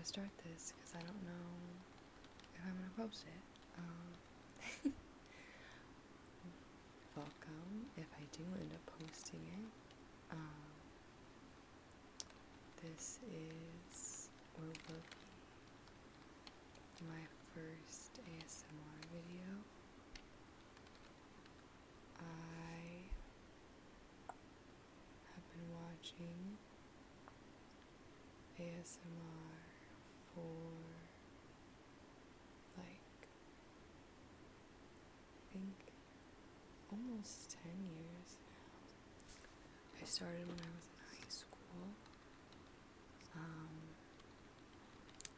start this because I don't know if I'm gonna post it. Welcome if I do end up posting it. This is or will be my first ASMR video. I have been watching ASMR for like I think almost 10 years now. I started when I was in high school, and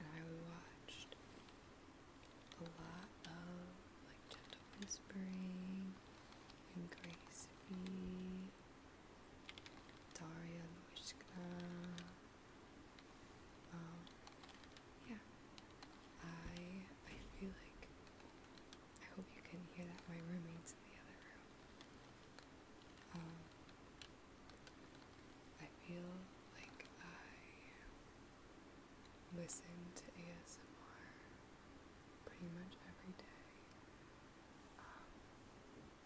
I watched a lot of like Gentle Whispering and Grace V, Daria Luishkina. Yeah, I feel like I hope you can hear that my roommate's in the other room. I feel like I listen to ASMR pretty much every day.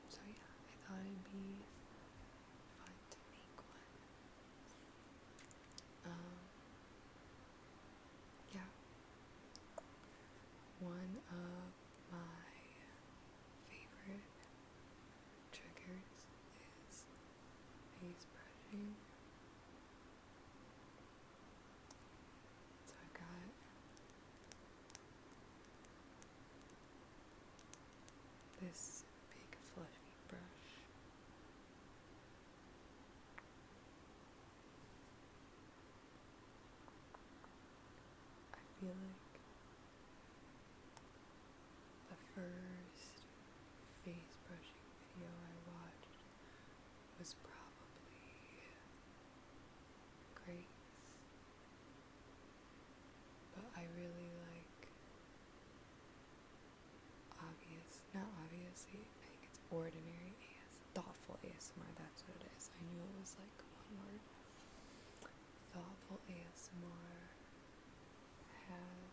So yeah, I thought it'd be fun to make one. Yeah. One of my favorite triggers is face brushing. So I got this big fluffy brush. I feel like the first face brushing video I watched was probably Grace, but I really like not obviously, I think it's ordinary thoughtful ASMR, that's what it is. I knew it was like one word. Thoughtful ASMR has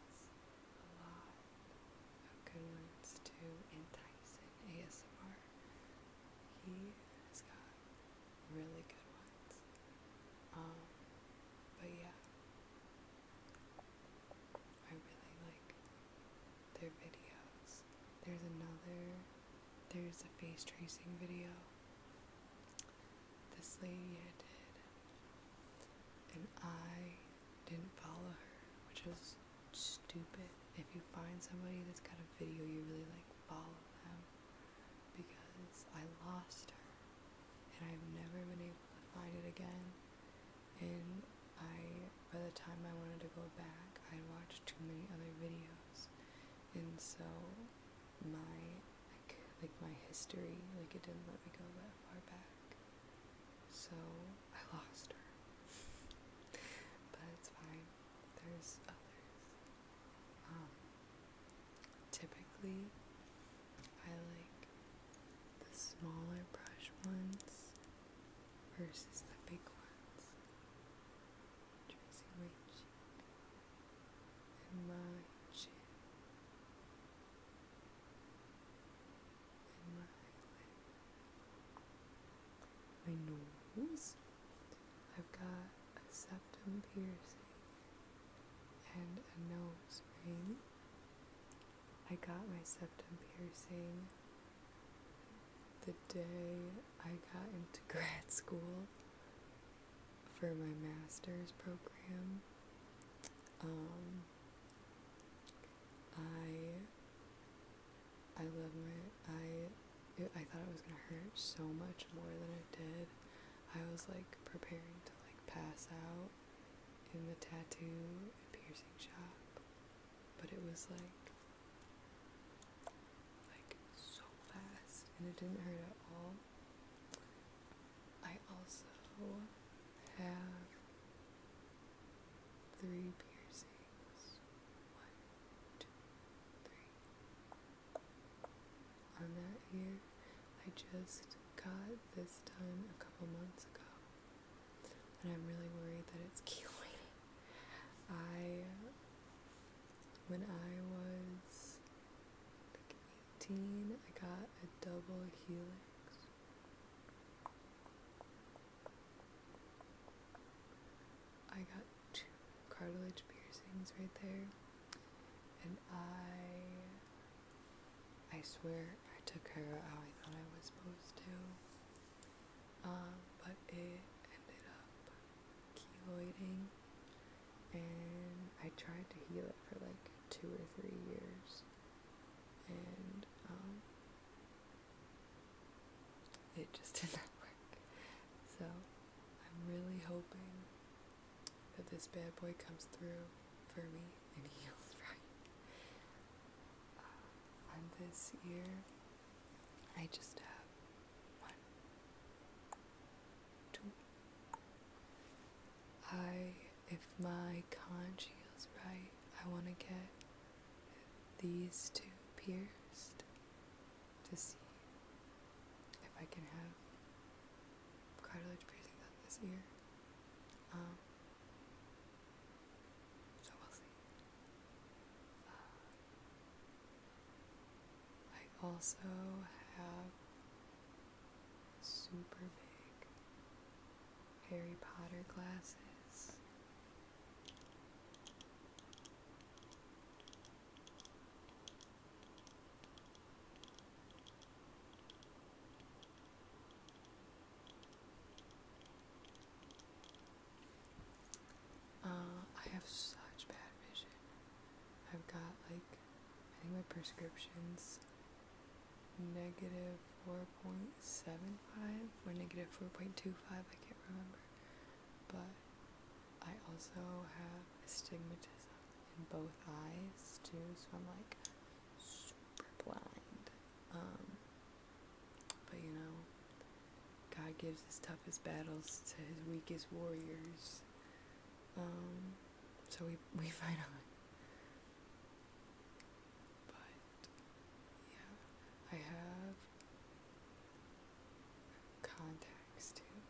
a lot of good ones too, and Tyson ASMR, he has got really good ones. But yeah, I really like their videos. There's a face tracing video this lady did, and I didn't follow her, which was stupid. If you find somebody that's got a video you really like, follow them, because I lost her and I've never been able to find it again. And by the time I wanted to go back, I watched too many other videos, and so my history, like, it didn't let me go that far back, so I lost her. But it's fine, there's others. Typically I like the smaller brush ones versus the big ones. Tracing my cheek and my chin and my eyelid, my nose. I've got a septum piercing and a nose ring. I got my septum piercing the day I got into grad school for my master's program. I thought it was gonna hurt so much more than it did. I was like preparing to like pass out in the tattoo and piercing shop, but it was like so fast, and it didn't hurt at all. I also have 3 piercings. 1, 2, 3. On that ear. I just got this done a couple months ago, and I'm really worried that it's keloiding. I when I was like 18, I got a double helix. I got 2 cartilage piercings right there, and I swear I took care of how I thought I was supposed to, but it ended up keloiding, and I tried to heal it for like 2 or 3 years, and it just did not work. So I'm really hoping that this bad boy comes through for me and heals right. On this ear, I just have 1, 2. If my conch heals right, I want to get these 2 pierced to see if I can have cartilage piercings on this ear. So we'll see. I also have super big Harry Potter glasses. I have such bad vision. I've got like, I think my prescription's negative 4.75 or negative 4.25, I can't remember. But I also have astigmatism in both eyes too, so I'm like super blind. But you know, God gives his toughest battles to his weakest warriors. So we fight on. But yeah, I have contacts too,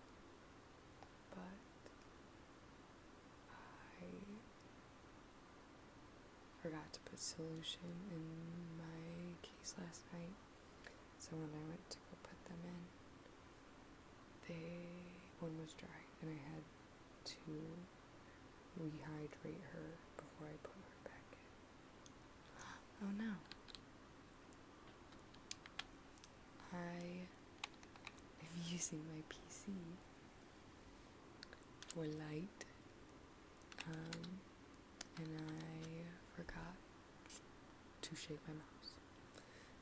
but I forgot to put solution in my case last night, so when I went to go put them in, one was dry, and I had to rehydrate her before I put her back in. Oh no. I am using my PC for light, and I forgot to shake my mouse,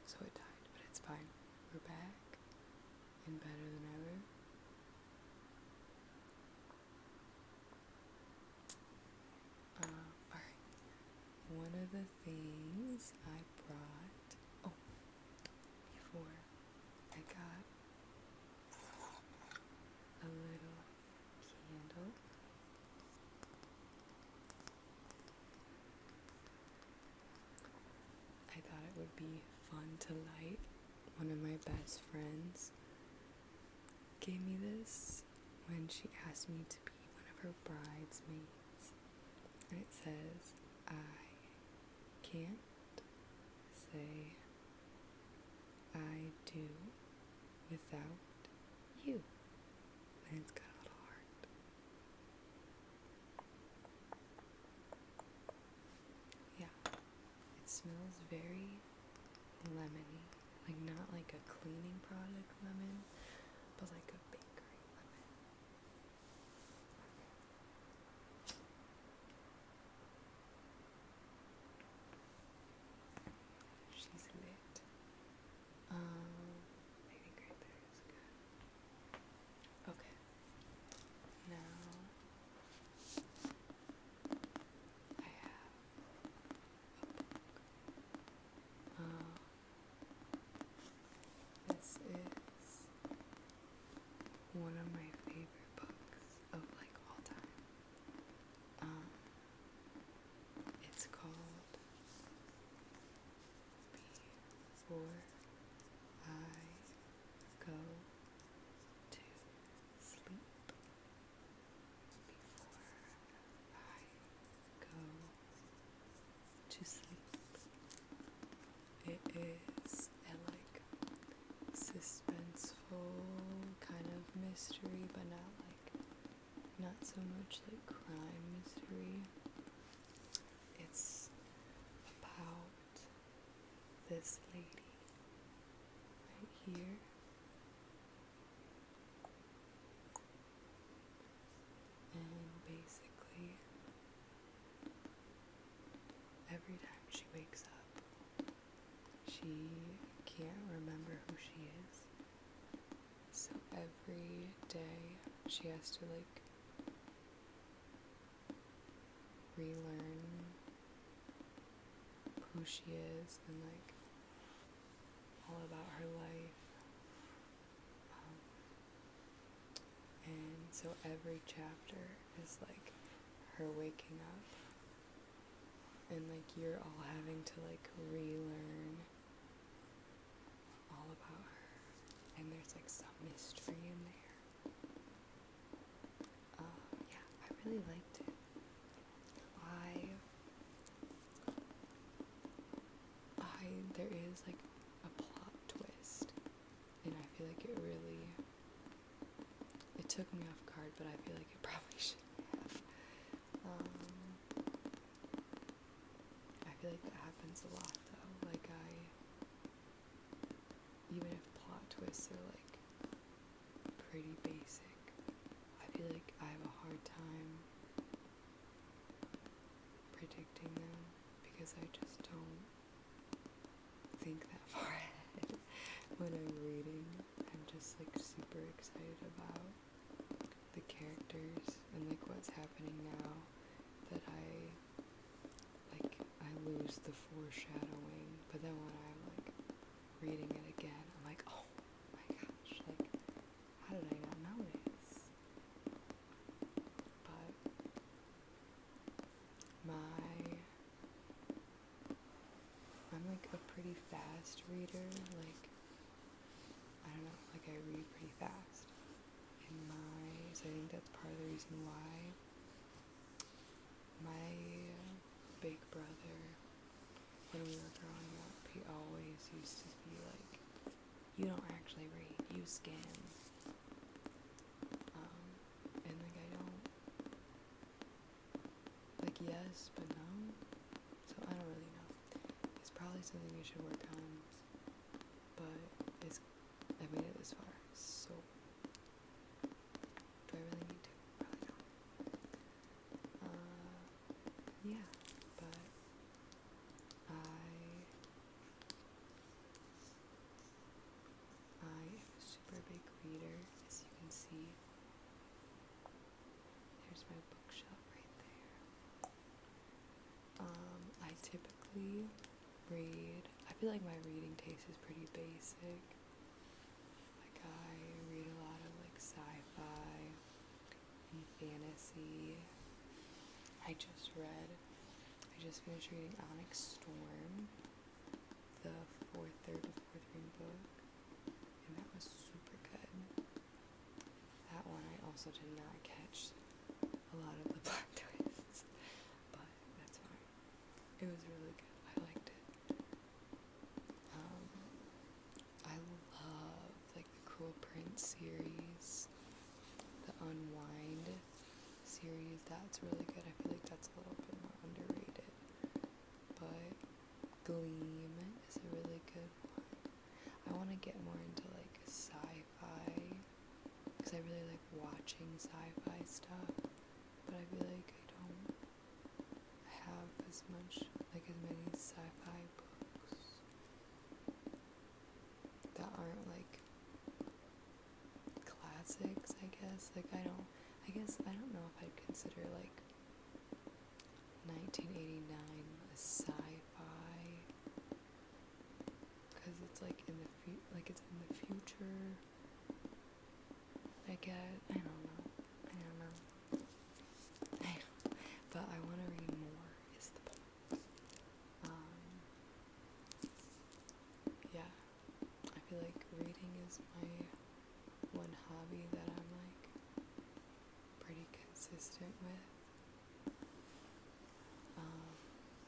so it died, but it's fine. We're back and better than ever. Alright, one of the things I brought, before I got a little candle. I thought it would be fun to light. One of my best friends gave me this when she asked me to be one of her bridesmaids. And it says, I can't say I do without you. And it's got a little heart. Yeah, it smells very lemony. Like not like a cleaning product lemon, but like a bakery lemon. She's lit. I think right there is good. Okay. Now I have a book. This is one of my favorite books of like all time. It's called Before I Go to Sleep. Before I go to sleep. so much like crime mystery. It's about this lady right here. And basically, every time she wakes up, she can't remember who she is. So every day she has to like relearn who she is and like all about her life. And so every chapter is like her waking up and like you're all having to like relearn all about her, and there's like some mystery in there. Yeah, I really liked it. There is like a plot twist, and I feel like it took me off guard, but I feel like it probably shouldn't have. I feel like that happens a lot though. Like even if plot twists are like pretty basic, I feel like I have a hard time predicting them because I just don't think that far ahead when I'm reading. I'm just like super excited about the characters and like what's happening now that I lose the foreshadowing, but then when I'm like reading it again, I'm like, oh my gosh, like how did I not notice? But I'm like a pretty fast reader, like I don't know, like I read pretty fast. So I think that's part of the reason why my big brother, when we were growing up, he always used to be like, you don't actually read, you skim. And like I don't, like yes, but no. So I don't really know. It's probably something you should work on, but I made it this far, so do I really need to? Probably not. Yeah, but I am a super big reader, as you can see. There's my bookshelf right there. I typically read, I feel like my reading taste is pretty basic. Like I read a lot of like sci-fi and fantasy. I just finished reading Onyx Storm, the third to fourth ring book, and that was super good. That one I also did not catch a lot of the plot twists, but that's fine. It was really good. I liked it. I love like the Cruel Prince series, the Unwind series. That's really good. I feel like that's a little bit more underrated. But Gleam is a really good one. I want to get more into like sci-fi because I really like watching sci-fi stuff, but I feel like I don't have as many sci-fi books that aren't like classics, I guess. Like I don't know if I'd consider like 1989 a sci-fi, because it's like it's in the future, I guess. I don't know. But I want to read more is the point. Yeah, I feel like reading is my one hobby that I'm like pretty consistent with.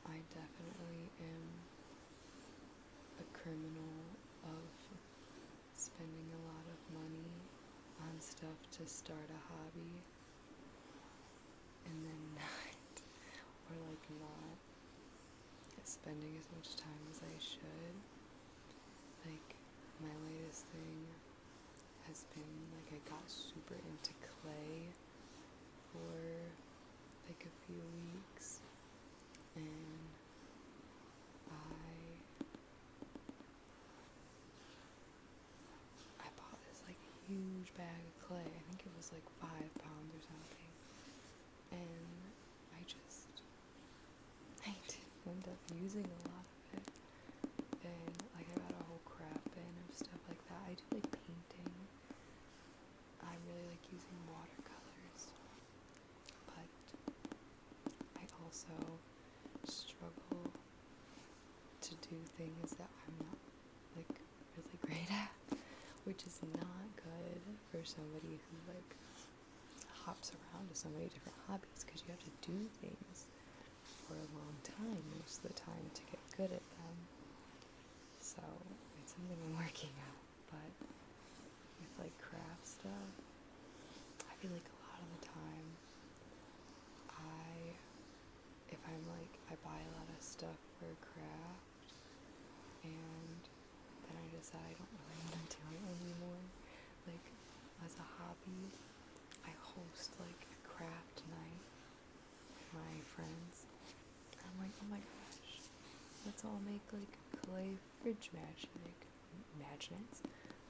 I definitely am a criminal of spending a lot of money on stuff to start a hobby. not spending as much time as I should. Like, my latest thing has been, like, I got super into clay for, like, a few weeks, and I bought this, like, huge bag of clay. I think it was, like, 5 pounds or something, and I didn't end up using a lot of it, and, like, I got a whole crap bin of stuff like that. I do, like, painting. I really like using watercolors, but I also struggle to do things that I'm not, like, really great at, which is not good for somebody who, like, hops around to so many different hobbies, because you have to do things for a long time most of the time to get good at them. So it's something I'm working on. But with, like, craft stuff, I feel like a lot of the time if I'm like, I buy a lot of stuff for craft, and then I decide I don't really want to do it anymore. Like, as a hobby, I host, like, a craft night with my friends. And I'm like, oh my gosh, let's all make, like, clay fridge magnets.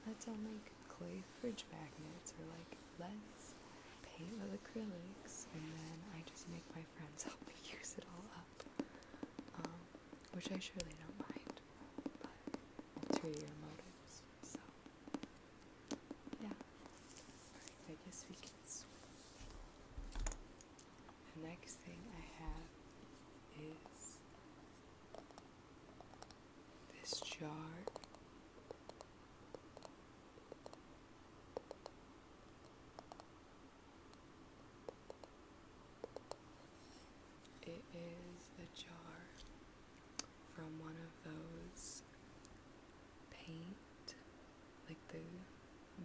Let's all make clay fridge magnets, or, like, let's paint with acrylics, and then I just make my friends help me use it all up, which I surely don't mind, but ulterior motives. So yeah, I guess we can switch. The next thing I have is this jar. It is a jar from one of those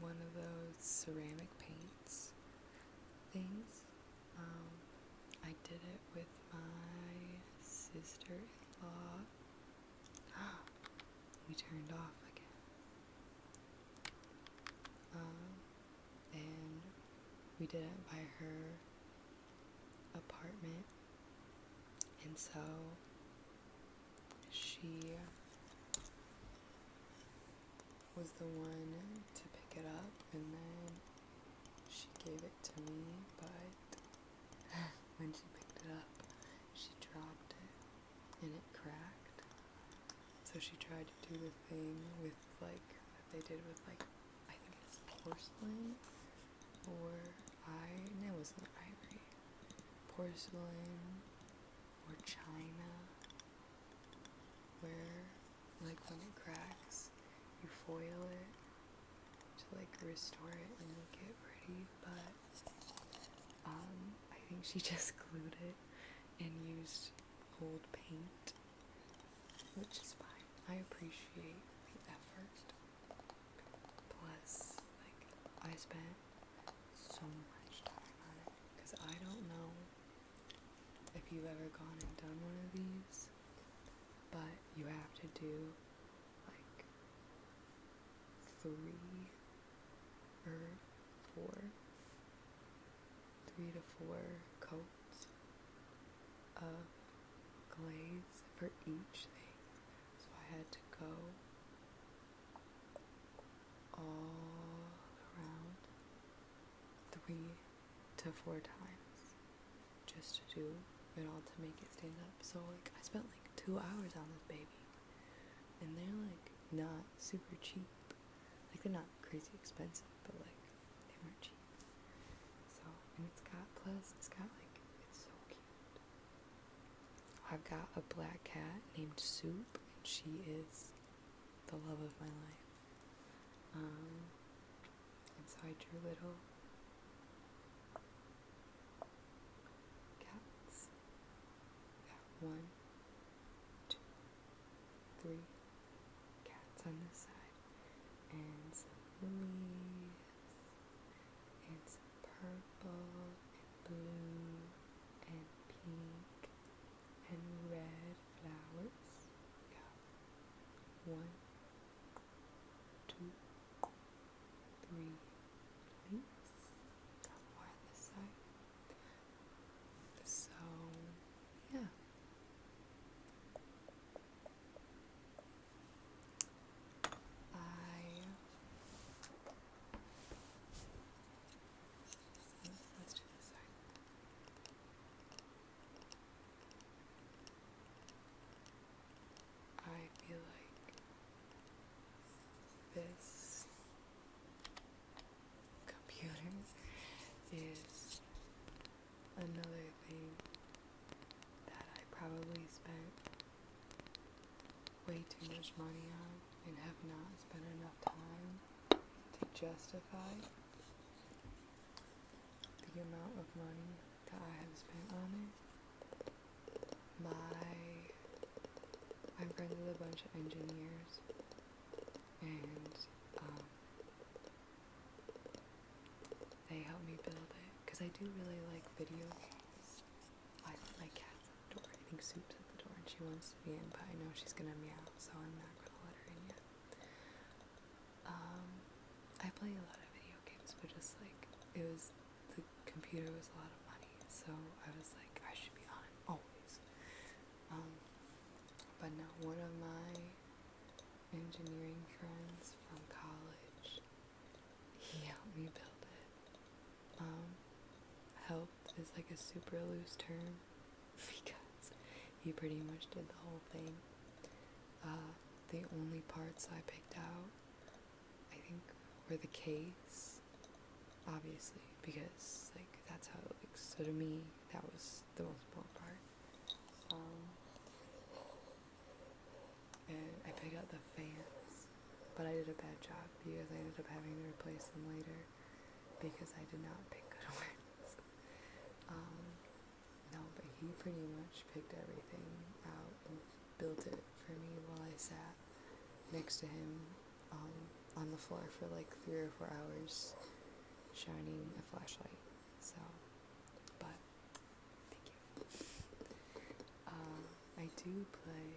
one of those ceramic paints things. I did it with my sister-in-law. We turned off again. And we did it by her apartment, and so she was the one to pick it up, and then she gave it to me, but when she picked it up, she dropped it, and it cracked. So she tried to do the thing with, like, that they did with, like, I think it's porcelain, or no, it wasn't ivory. Porcelain or china, where, like, when it cracks, you foil it to, like, restore it and make it pretty, but I think she just glued it and used gold paint, which is fine. I appreciate the effort. Plus, like, I spent so much time on it, because I don't know if you've ever gone and done one of these, but you have to do, like, 3 to 4 coats of glaze for each thing. So I had to go all around 3 to 4 times just to do it all to make it stand up. So, like, I spent like 2 hours on this baby, and they're, like, not super cheap. Like, they're not crazy expensive, but, like, they weren't cheap. So, and it's got like, it's so cute. I've got a black cat named Soup, and she is the love of my life. And so I drew little cats. Got 1, 2, 3 cats on this side, and some lilies, and some purple, and blue, and pink, and 1, 2, 3 plates. Got more on this side. So, yeah. Let's do this side. I feel like this computer is another thing that I probably spent way too much money on and have not spent enough time to justify the amount of money that I have spent on it. I'm friends with a bunch of engineers, and they help me build it, because I do really like video games. My cat's at the door. I think Soup's at the door and she wants to be in, but I know she's gonna meow, so I'm not gonna let her in yet. I play a lot of video games, but just like, the computer was a lot of money, so I was like, I should be on it always. But no, one of my engineering friends from college, he helped me build it. Help is like a super loose term because he pretty much did the whole thing. The only parts I picked out, I think, were the case, obviously, because like that's how it looks. So to me, that was the most important part. And I picked out the fans, but I did a bad job because I ended up having to replace them later because I did not pick good ones. No, but he pretty much picked everything out and built it for me while I sat next to him on the floor for like 3 or 4 hours shining a flashlight. So, but thank you. I do play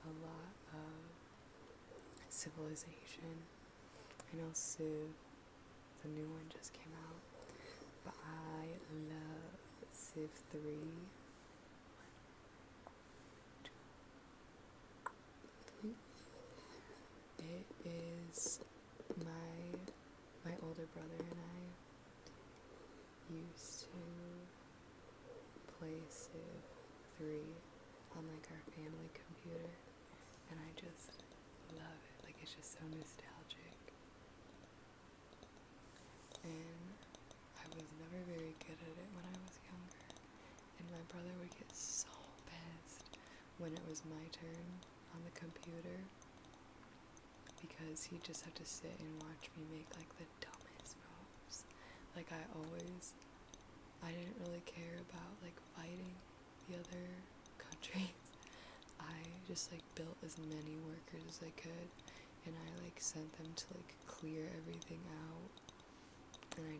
a lot of Civilization. I know Civ, the new one just came out, but I love Civ 3. 1, 2, 3. It is my older brother and I used to play Civ 3 on like our family computer, and I just love it. Like, it's just so nostalgic. And I was never very good at it when I was younger, and my brother would get so pissed when it was my turn on the computer because he'd just have to sit and watch me make like the dumbest moves. Like, I didn't really care about like fighting the other countries. I just like built as many workers as I could, and I like sent them to like clear everything out, and I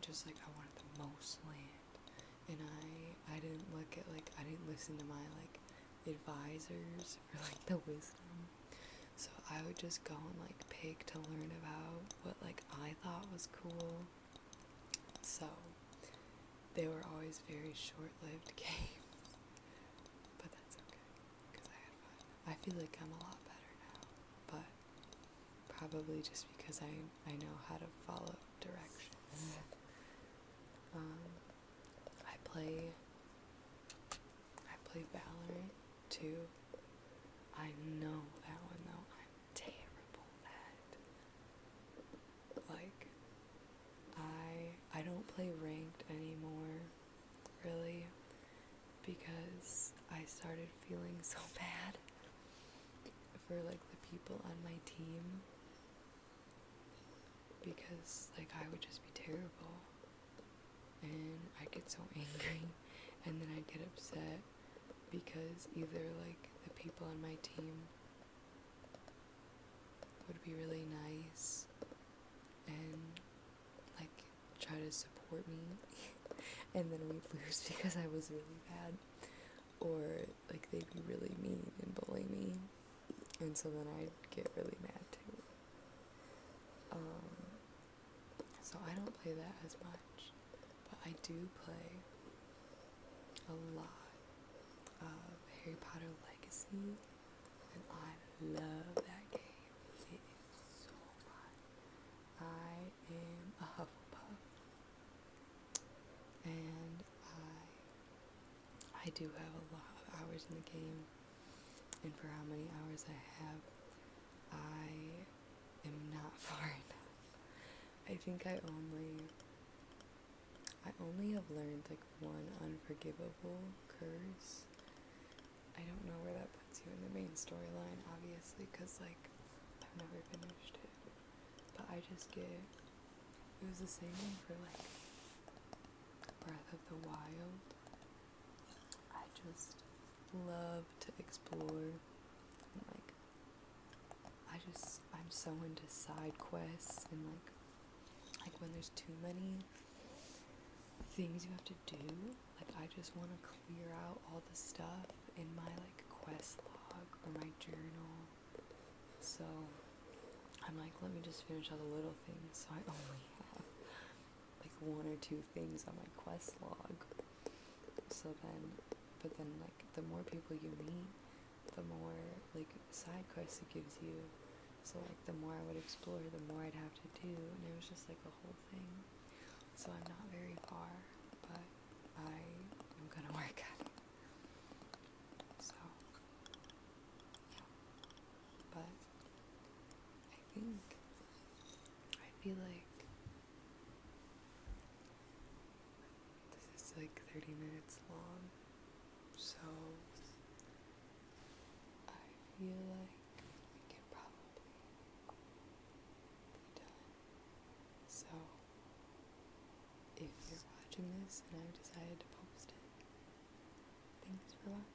wanted the most land, and I didn't listen to my like advisors for like the wisdom, so I would just go and like pick to learn about what like I thought was cool. So they were always very short-lived games, but that's okay, because I had fun. I feel like I'm a lot better now, but probably just because I know how to follow directions. I play Valorant too. I know that one though. I'm terrible at. Like, I don't play ranked anymore, really, because I started feeling so bad for like the people on my team, because like I would just be terrible, and I'd get so angry, and then I'd get upset because either like the people on my team would be really nice and like try to support me and then we'd lose because I was really bad, or like they'd be really mean and bully me, And so then I'd get really mad too. So I don't play that as much, but I do play a lot of Harry Potter Legacy, and I love that game. It is so fun. I am a Hufflepuff, and I do have a lot of hours in the game, and for how many hours I have, I am not far enough. I think I only have learned like one unforgivable curse. I don't know where that puts you in the main storyline, obviously, because like I've never finished it. But I just get, it was the same thing for like Breath of the Wild. I just love to explore, and like I'm so into side quests, and like when there's too many things you have to do, like I just want to clear out all the stuff in my like quest log or my journal. So I'm like, let me just finish all the little things, so I only have like one or two things on my quest log. So then, but then like the more people you meet, the more like side quests it gives you. So like the more I would explore, the more I'd have to do, and it was just like a whole thing. So I'm not very far, but I am gonna work at it. So yeah, but I feel like this is like 30 minutes long, so I feel like we can probably be done. So if you're watching this and I've decided to post it, thanks for watching.